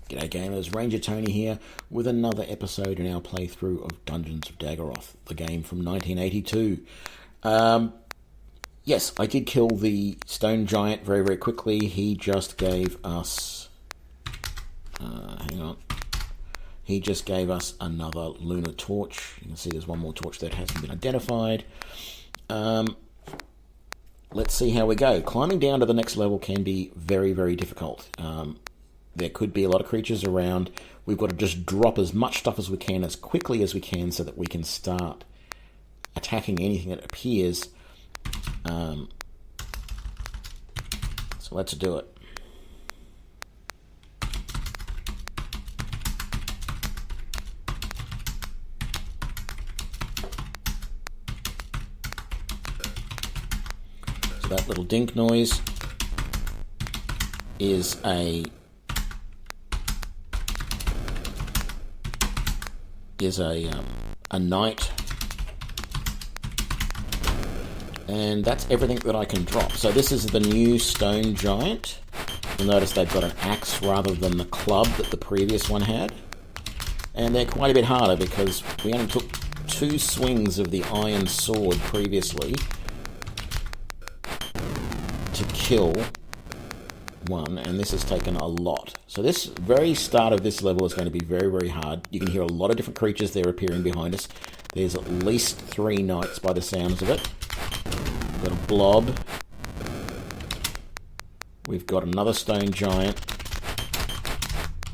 G'day gamers, Ranger Tony here with another episode in our playthrough of Dungeons of Daggorath, the game from 1982. Yes, I did kill the stone giant very, very quickly. He just gave us... hang on. He just gave us another lunar torch. You can see there's one more torch that hasn't been identified. Let's see how we go. Climbing down to the next level can be very, very difficult. There could be a lot of creatures around. We've got to just drop as much stuff as we can, as quickly as we can, so that we can start attacking anything that appears. So let's do it. So that little dink noise is a knight, and that's everything that I can drop. So this is the new stone giant. You'll notice they've got an axe rather than the club that the previous one had, and they're quite a bit harder because we only took 2 swings of the iron sword previously to kill one, and this has taken a lot. So this very start of this level is going to be very, very hard. You can hear a lot of different creatures there appearing behind us. There's at least 3 knights by the sounds of it. We've got a blob. We've got another stone giant.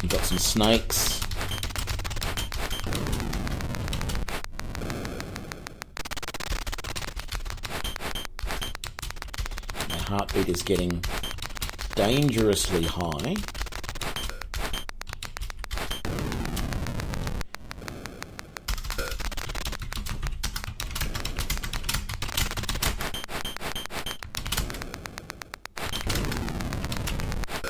We've got some snakes. My heartbeat is getting dangerously high.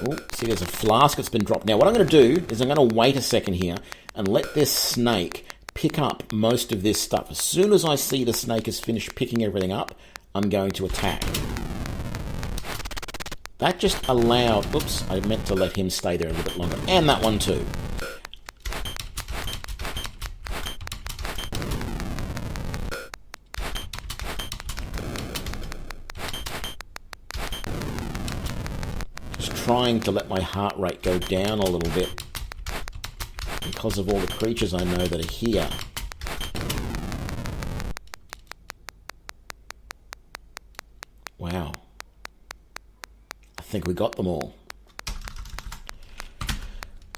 Oh, see, there's a flask that's been dropped. Now, what I'm going to do is I'm going to wait a second here and let this snake pick up most of this stuff. As soon as I see the snake has finished picking everything up, I'm going to attack. That just allowed... Oops, I meant to let him stay there a little bit longer. And that one too. Just trying to let my heart rate go down a little bit because of all the creatures I know that are here. Wow. I think we got them all.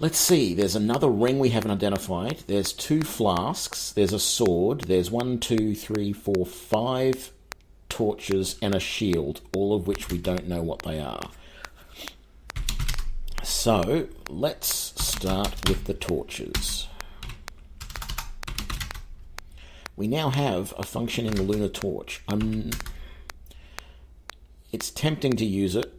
Let's see, there's another ring we haven't identified. There's 2 flasks, there's a sword, there's 1, 2, 3, 4, 5 torches and a shield, all of which we don't know what they are. So, let's start with the torches. We now have a functioning lunar torch. It's tempting to use it.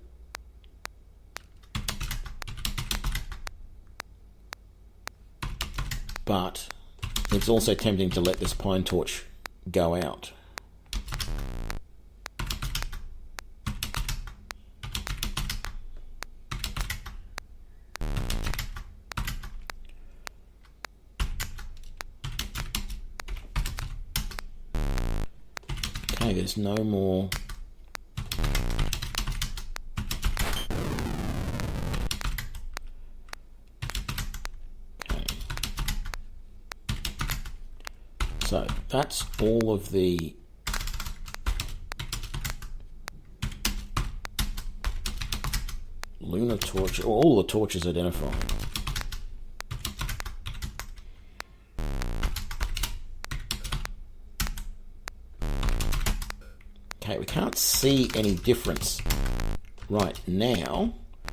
But it's also tempting to let this pine torch go out. Okay, there's no more. So that's all of the lunar torch, or all the torches identified. Okay, we can't see any difference right now,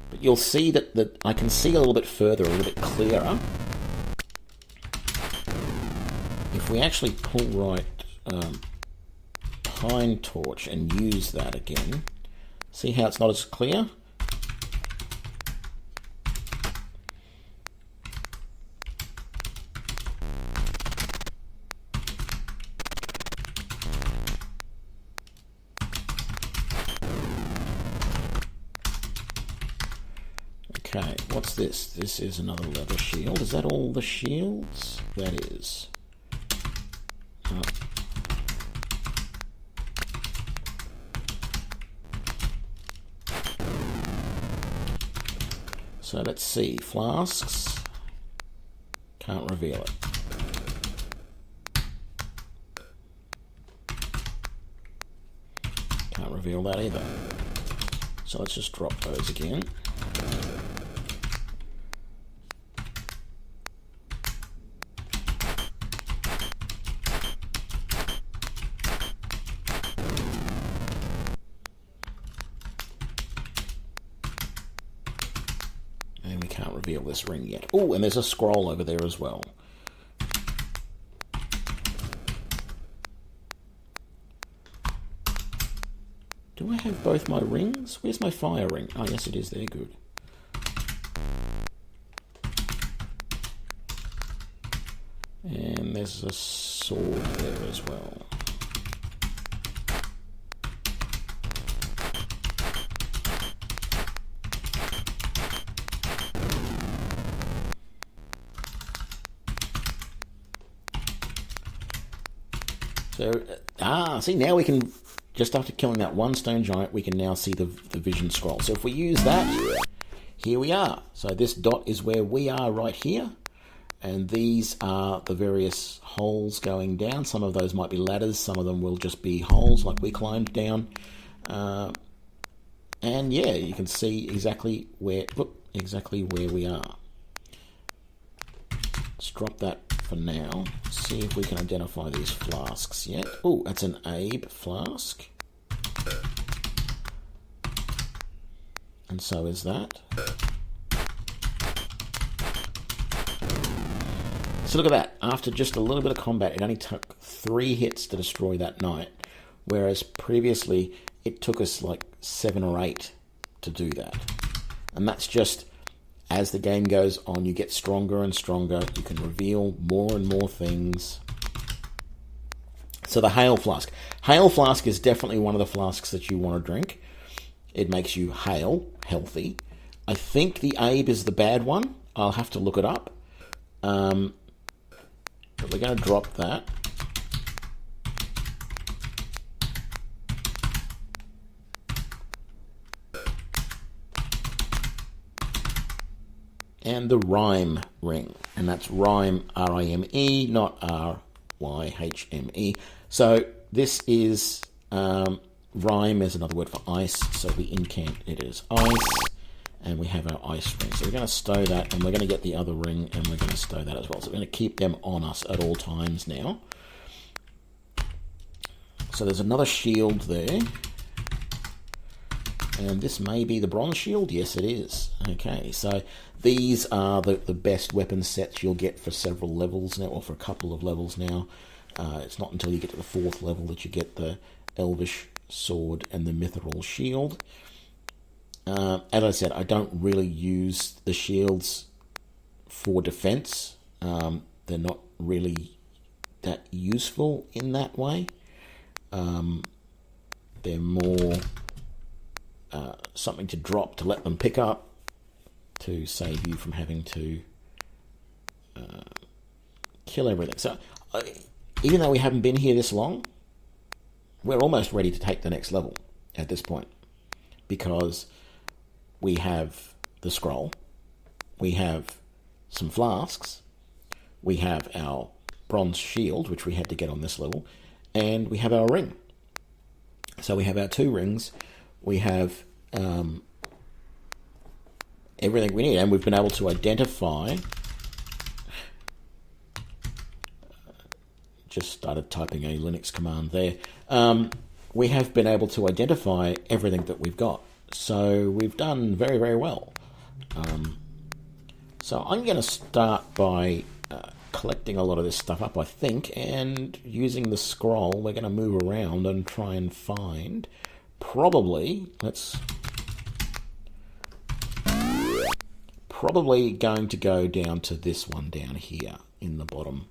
but you'll see that I can see a little bit further, a little bit clearer. If we actually pull right pine torch and use that again, see how it's not as clear? what's this? This is another leather shield. Is that all the shields? That is. Oh. So let's see. Flasks. Can't reveal it. Can't reveal that either. So let's just drop those again. And we can't reveal this ring yet. Oh, and there's a scroll over there as well. Do I have both my rings? Where's my fire ring? Oh, yes, it is there. Good. And there's a sword there as well. So, see, now we can, just after killing that one stone giant, we can now see the vision scroll. So if we use that, here we are. So this dot is where we are right here. And these are the various holes going down. Some of those might be ladders. Some of them will just be holes like we climbed down. And yeah, you can see exactly where we are. Let's drop that for now. See if we can identify these flasks yet. Oh, that's an Abe flask. And so is that. So look at that. After just a little bit of combat, it only took 3 hits to destroy that knight. Whereas previously, it took us like 7 or 8 to do that. And that's just, as the game goes on, you get stronger and stronger. You can reveal more and more things. So the Hail Flask. Hail Flask is definitely one of the flasks that you want to drink. It makes you hale, healthy. I think the Abe is the bad one. I'll have to look it up. But we're going to drop that. And the Rhyme ring. And that's Rhyme, R-I-M-E, not R-Y-H-M-E. So this is, Rhyme is another word for ice. So we incant it as ice. And we have our ice ring. So we're going to stow that, and we're going to get the other ring, and we're going to stow that as well. So we're going to keep them on us at all times now. So there's another shield there. And this may be the bronze shield. Yes, it is. Okay, so these are the best weapon sets you'll get for several levels now, or for a couple of levels now. It's not until you get to the 4th level that you get the Elvish sword and the Mithril shield. As I said, I don't really use the shields for defense. They're not really that useful in that way. They're more something to drop to let them pick up to save you from having to kill everything. So even though we haven't been here this long, we're almost ready to take the next level at this point, because we have the scroll, we have some flasks, we have our bronze shield, which we had to get on this level, and we have our ring. So we have our 2 rings, we have everything we need, and we've been able to identify, just started typing a Linux command there, we have been able to identify everything that we've got. So we've done very, very well. So I'm going to start by collecting a lot of this stuff up, I think, and using the scroll, we're going to move around and try and find probably going to go down to this one down here in the bottom,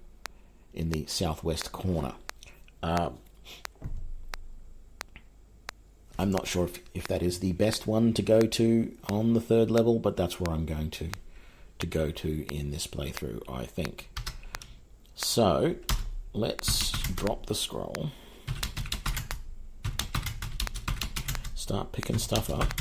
in the southwest corner. I'm not sure if that is the best one to go to on the 3rd level, but that's where I'm going to go to in this playthrough, I think. So let's drop the scroll, start picking stuff up.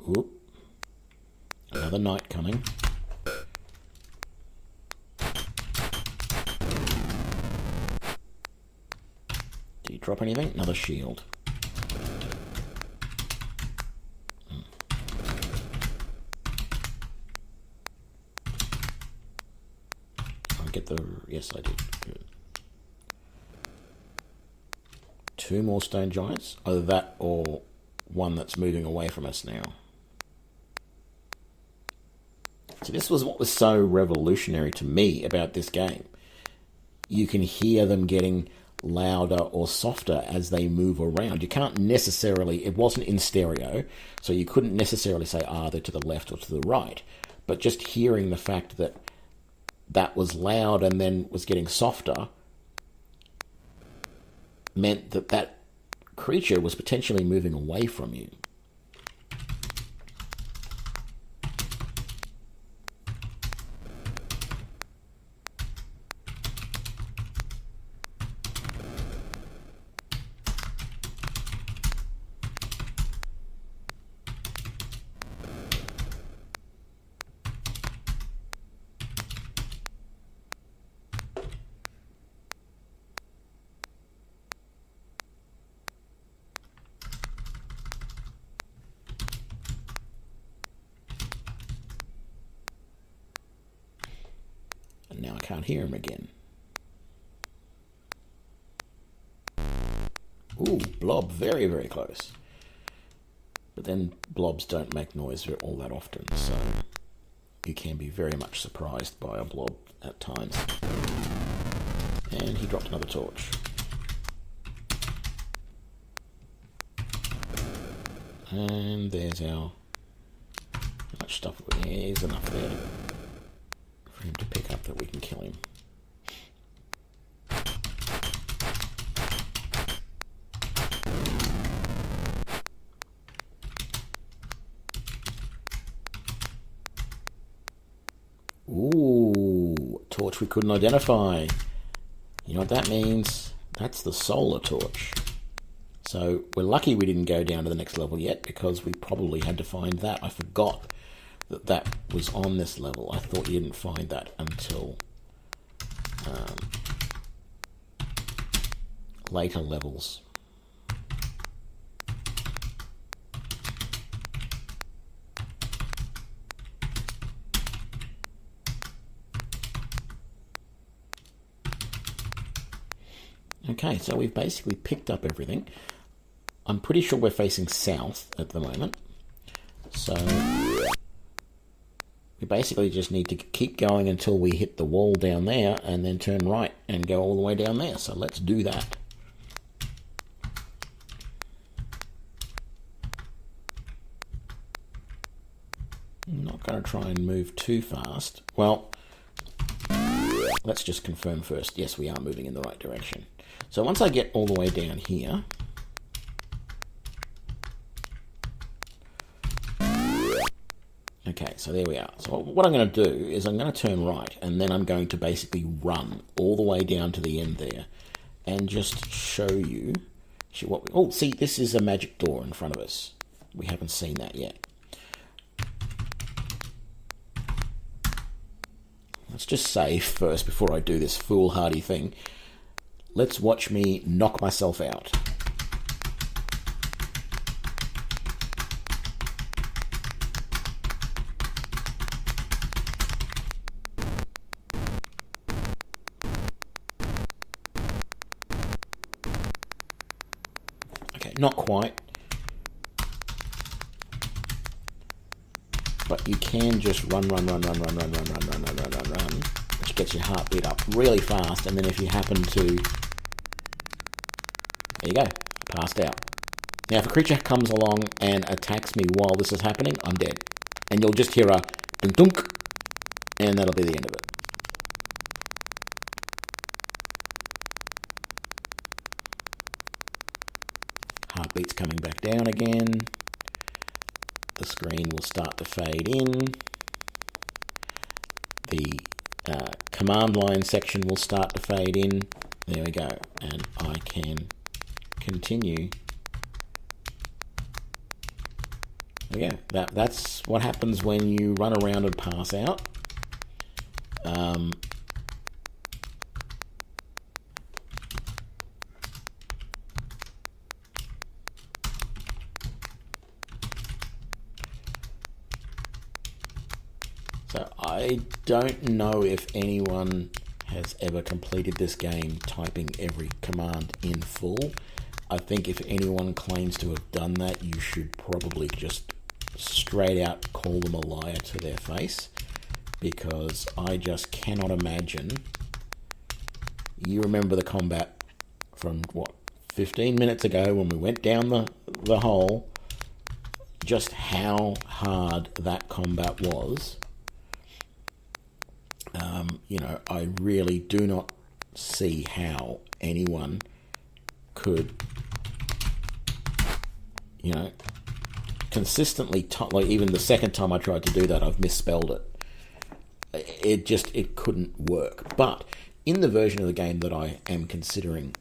Oop. Another knight coming. Do you drop anything? Another shield. I get the... Yes, I did. Good. 2 more stone giants. Either that or one that's moving away from us now. So this was what was so revolutionary to me about this game. You can hear them getting louder or softer as they move around. You can't necessarily, it wasn't in stereo, so you couldn't necessarily say, they're to the left or to the right. But just hearing the fact that that was loud and then was getting softer meant that that creature was potentially moving away from you. And now I can't hear him again. Ooh, blob, very, very close. But then blobs don't make noise all that often, so you can be very much surprised by a blob at times. And he dropped another torch. And there's our... How much stuff? There's enough there for him to pick up that we can kill him. Ooh, a torch we couldn't identify. You know what that means? That's the solar torch. So we're lucky we didn't go down to the next level yet, because we probably had to find that. I forgot that that was on this level. I thought you didn't find that until later levels. Okay, so we've basically picked up everything. I'm pretty sure we're facing south at the moment. So we basically just need to keep going until we hit the wall down there and then turn right and go all the way down there. So let's do that. I'm not going to try and move too fast. Well, let's just confirm first. Yes, we are moving in the right direction. So once I get all the way down here, okay, so there we are. So what I'm going to do is I'm going to turn right, and then I'm going to basically run all the way down to the end there and just show you what we... Oh, see, this is a magic door in front of us. We haven't seen that yet. Let's just save first before I do this foolhardy thing. Let's watch me knock myself out. Okay, not quite. But you can just run. which gets your heartbeat up really fast, and then if you happen to, there you go, passed out. Now if a creature comes along and attacks me while this is happening, I'm dead. And you'll just hear a dunk dunk, and that'll be the end of it. Heartbeat's coming back down again. The screen will start to fade in. The command line section will start to fade in. There we go. And I can continue. There we go. That's what happens when you run around and pass out. So I don't know if anyone has ever completed this game typing every command in full. I think if anyone claims to have done that, you should probably just straight out call them a liar to their face, because I just cannot imagine. You remember the combat from, 15 minutes ago when we went down the hole, just how hard that combat was. I really do not see how anyone could, consistently, like even the second time I tried to do that, I've misspelled it. It couldn't work. But in the version of the game that I am considering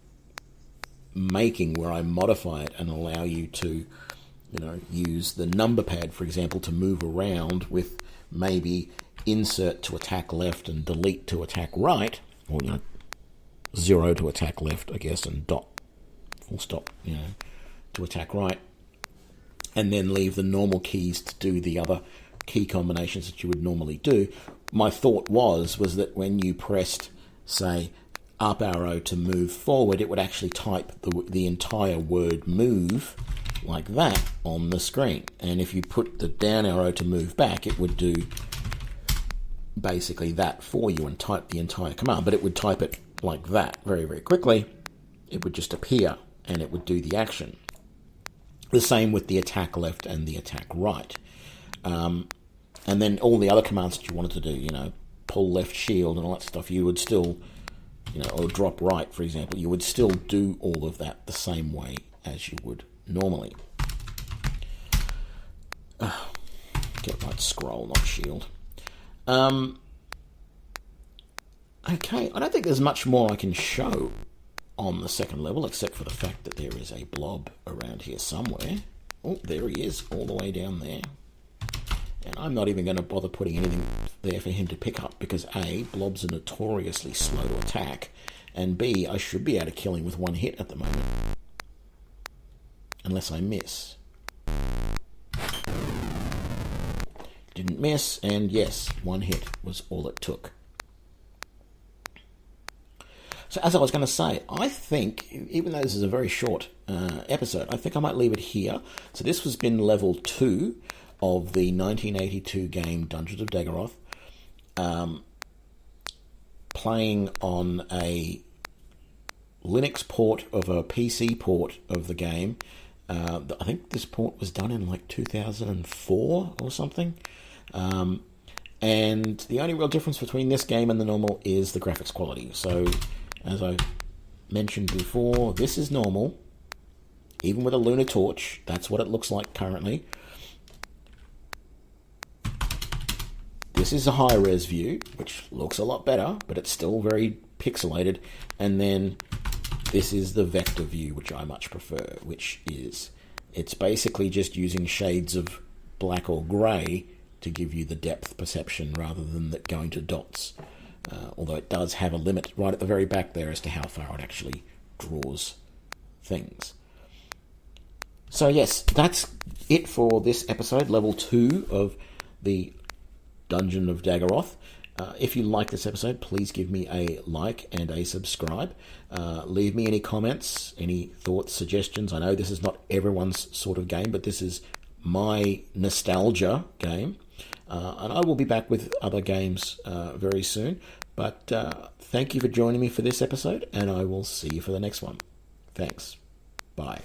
making, where I modify it and allow you to, use the number pad, for example, to move around with maybe insert to attack left and delete to attack right, or 0 to attack left, I guess, and dot, full stop, to attack right, and then leave the normal keys to do the other key combinations that you would normally do. My thought was that when you pressed, say, up arrow to move forward, it would actually type the entire word move like that on the screen. And if you put the down arrow to move back, it would do basically that for you and type the entire command, but it would type it like that very, very quickly. It would just appear and it would do the action. The same with the attack left and the attack right. And then all the other commands that you wanted to do, pull left shield and all that stuff, you would still, or drop right, for example, you would still do all of that the same way as you would normally. Get right, scroll, not shield. Okay, I don't think there's much more I can show on the second level, except for the fact that there is a blob around here somewhere. Oh, there he is, all the way down there. And I'm not even going to bother putting anything there for him to pick up, because A, blobs are notoriously slow to attack, and B, I should be able to kill him with one hit at the moment. Unless I miss. Didn't miss, and yes, one hit was all it took. So as I was going to say, I think, even though this is a very short episode, I think I might leave it here. So this has been level 2 of the 1982 game Dungeons of Daggorath, playing on a Linux port of a PC port of the game. I think this port was done in like 2004 or something. And the only real difference between this game and the normal is the graphics quality. So, as I mentioned before, this is normal. Even with a lunar torch, that's what it looks like currently. This is a high-res view, which looks a lot better, but it's still very pixelated. And then this is the vector view, which I much prefer, which is, it's basically just using shades of black or grey to give you the depth perception rather than going to dots. Although it does have a limit right at the very back there as to how far it actually draws things. So yes, that's it for this episode, level 2 of the Dungeon of Daggorath. If you like this episode, please give me a like and a subscribe. Leave me any comments, any thoughts, suggestions. I know this is not everyone's sort of game, but this is my nostalgia game. And I will be back with other games very soon. But thank you for joining me for this episode, and I will see you for the next one. Thanks. Bye.